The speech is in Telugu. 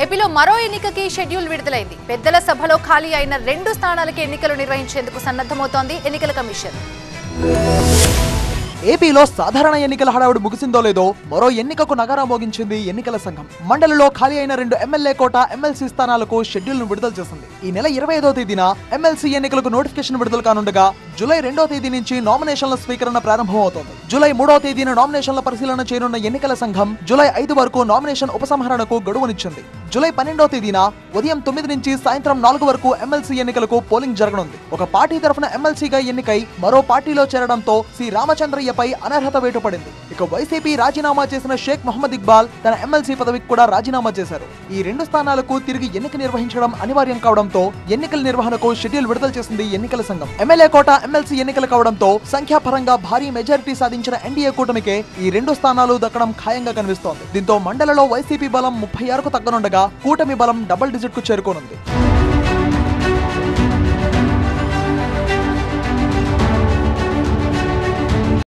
ఏపీలో మరో ఎన్నికకి షెడ్యూల్ విడుదలైంది. పెద్దల సభలో ఖాళీ అయిన 2 స్థానాలకి ఎన్నికలు నిర్వహించేందుకు సన్నద్ధమవుతోంది ఎన్నికల కమిషన్. ఏపీలో సాధారణ ఎన్నికల హడావుడి ముగిసిందో లేదో మరో ఎన్నికకు నగారా మోగించింది ఎన్నికల సంఘం. మండలిలో ఖాళీ అయిన 2 ఎమ్మెల్యే కోట ఎమ్మెల్సీ స్థానాలకు షెడ్యూల్ ను విడుదల చేసింది. ఈ నెల 25వ తేదీన ఎమ్మెల్సీ ఎన్నికలకు నోటిఫికేషన్ విడుదల కానుండగా జూలై 2వ తేదీ నుంచి నామినేషన్ల స్వీకరణ ప్రారంభమవుతోంది. జూలై 3వ తేదీన నామినేషన్ల పరిశీలన చేయనున్న ఎన్నికల సంఘం జూలై 5 వరకు నామినేషన్ ఉపసంహరణకు గడువునిచ్చింది. జూలై 12వ తేదీన ఉదయం 9 నుంచి సాయంత్రం 4 వరకు ఎమ్మెల్సీ ఎన్నికలకు పోలింగ్ జరగనుంది. ఒక పార్టీ తరఫున ఎమ్మెల్సీగా ఎన్నికై మరో పార్టీలో చేరడంతో సి రామచంద్రయ్యపై అనర్హత వేటు పడింది. ఇక వైసీపీ రాజీనామా చేసిన షేక్ మహమ్మద్ ఇక్బాల్ తన ఎమ్మెల్సీ పదవికి కూడా రాజీనామా చేశారు. ఈ 2 స్థానాలకు తిరిగి ఎన్నిక నిర్వహించడం అనివార్యం కావడంతో ఎన్నికల నిర్వహణకు షెడ్యూల్ విడుదల చేసింది ఎన్నికల సంఘం. ఎమ్మెల్యే కోట ఎమ్మెల్సీ ఎన్నికలు కావడంతో సంఖ్యాపరంగా భారీ మెజారిటీ సాధించిన ఎన్డీఏ కూటమికే ఈ 2 స్థానాలు దక్కడం ఖాయంగా కనిపిస్తోంది. దీంతో మండలిలో వైసీపీ బలం 36కు తగ్గనుండగా కూటమి బలం డబుల్ డిజిట్ కు చేరుకోనుంది.